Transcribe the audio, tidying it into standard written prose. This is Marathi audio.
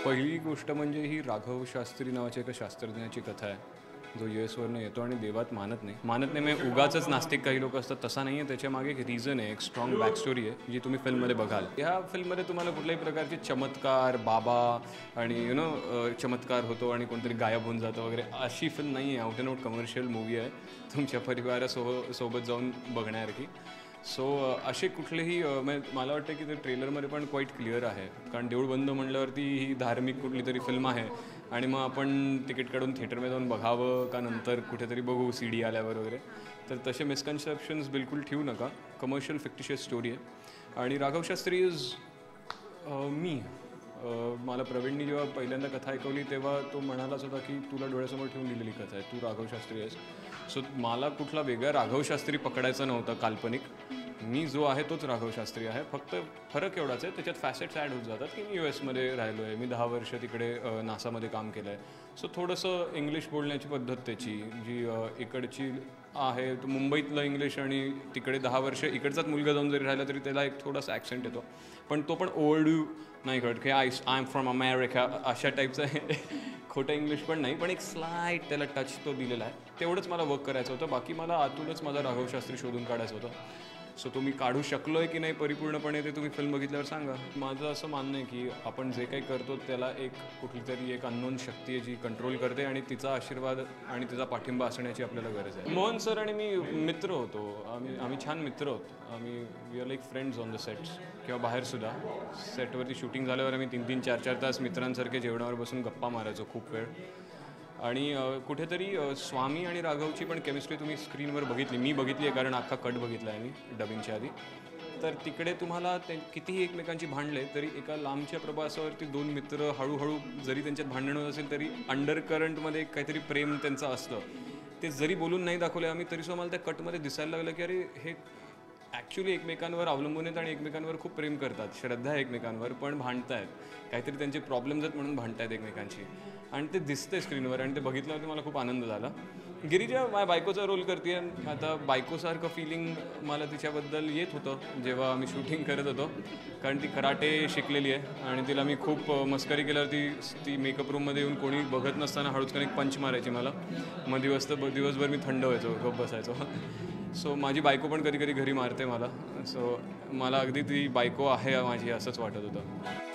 पहिली गोष्ट म्हणजे ही राघव शास्त्री नावाच्या एका शास्त्रज्ञाची कथा आहे जो US वरनं येतो आणि देवात मानत नाही म्हणजे उगाचच नास्तिक काही लोक असतात तसा नाही आहे. त्याच्यामागे एक रिझन आहे, एक स्ट्रॉंग बॅक स्टोरी आहे जी तुम्ही फिल्ममध्ये बघाल. ह्या फिल्ममध्ये तुम्हाला कुठल्याही प्रकारचे चमत्कार बाबा आणि चमत्कार होतो आणि कोणतरी गायब होऊन जातं वगैरे अशी फिल्म नाही आहे. Out and out commercial movie आहे, तुमच्या परिवारासोबत जाऊन बघण्यासारखी. सो असे कुठलेही मला वाटतं की ते ट्रेलरमध्ये पण क्वाईट क्लिअर आहे, कारण देऊळ बंद म्हणल्यावरती ही धार्मिक कुठली तरी फिल्म आहे आणि मग आपण तिकीट काढून थिएटरमध्ये जाऊन बघावं का नंतर कुठेतरी बघू CD आल्यावर वगैरे. तर तसे मिसकन्सेप्शन्स बिलकुल ठेवू नका. कमर्शियल फिक्टिशियस स्टोरी आहे आणि राघव शास्त्री इज मी. मला प्रवीणनी जेव्हा पहिल्यांदा कथा ऐकवली तेव्हा तो म्हणालाच होता की तुला डोळ्यासमोर ठेवून लिहिलेली कथा आहे, तू राघव शास्त्री आहेस. सो मला कुठला वेगळा राघव शास्त्री पकडायचा नव्हता काल्पनिक. मी जो आहे तोच राघव शास्त्री आहे. फक्त फरक एवढाच आहे, त्याच्यात फॅसेट्स ॲड होत जातात की मी US राहिलो आहे, मी 10 वर्ष तिकडे नासामध्ये काम केलं आहे. सो थोडंसं इंग्लिश बोलण्याची पद्धत त्याची जी इकडची आहे, तो मुंबईतलं इंग्लिश आणि तिकडे 10 वर्ष इकडचाच मुलगा जाऊन जरी राहिला तरी त्याला एक थोडासा ॲक्सेंट येतो. पण तो पण ओव्हरड्यू नाही कळत की आय एम फ्रॉम अमेरिका अशा टाईपचं आहे. खोटं इंग्लिश पण नाही, पण एक स्लाईट त्याला टच तो दिलेला आहे. तेवढंच मला वर्क करायचं होतं. बाकी मला आतूनच माझा राघव शास्त्री शोधून काढायचं होतं. सो तो मी काढू शकलो आहे की नाही परिपूर्णपणे ते तुम्ही फिल्म बघितल्यावर सांगा. माझं असं मानणं आहे की आपण जे काही करतो त्याला एक कुठली तरी एक अननोन शक्ती आहे जी कंट्रोल करते आणि तिचा आशीर्वाद आणि तिचा पाठिंबा असण्याची आपल्याला गरज आहे. मोहन सर आणि मी मित्र होतो. आम्ही छान मित्र होतो. We are like friends on the sets किंवा बाहेरसुद्धा. सेटवरती शूटिंग झाल्यावर आम्ही 3-3, 4-4 तास मित्रांसारखे जेवणावर बसून गप्पा मारायचो खूप वेळ. आणि कुठेतरी स्वामी आणि राघवची पण केमिस्ट्री तुम्ही स्क्रीनवर बघितली, मी बघितली आहे कारण अख्खा कट बघितला आहे मी डबिंगच्या आधी. तर तिकडे तुम्हाला ते कितीही एकमेकांची भांडले तरी एका लांबच्या प्रवासावरती दोन मित्र हळूहळू जरी त्यांच्यात भांडण होत असेल तरी अंडर करंटमध्ये काहीतरी प्रेम त्यांचं असतं. ते जरी बोलून नाही दाखवले आम्ही तरीसुद्धा मला त्या कटमध्ये दिसायला लागलं की अरे हे ॲक्च्युली एकमेकांवर अवलंबून आहेत आणि एकमेकांवर खूप प्रेम करतात, श्रद्धा आहे एकमेकांवर, पण भांडत आहेत, काहीतरी त्यांचे प्रॉब्लेम्स आहेत म्हणून भांडत आहेत एकमेकांशी. आणि ते दिसतंय स्क्रीनवर आणि ते बघितल्यावरती मला खूप आनंद झाला. गिरिजा माझ्या बायकोचा रोल करते. आता बायकोसारखं फिलिंग मला तिच्याबद्दल येत होतं जेव्हा आम्ही शूटिंग करत होतो, कारण ती कराटे शिकलेली आहे आणि तिला मी खूप मस्करी केल्यावरती ती मेकअप रूममध्ये येऊन कोणी बघत नसताना हळूच एक पंच मारायची मला. मग दिवसभर मी थंड व्हायचो, गप्प बसायचो. सो माझी बायको पण कधी कधी घरी मारते मला. सो मला अगदी ती बायको आहे माझी असंच वाटत होतं.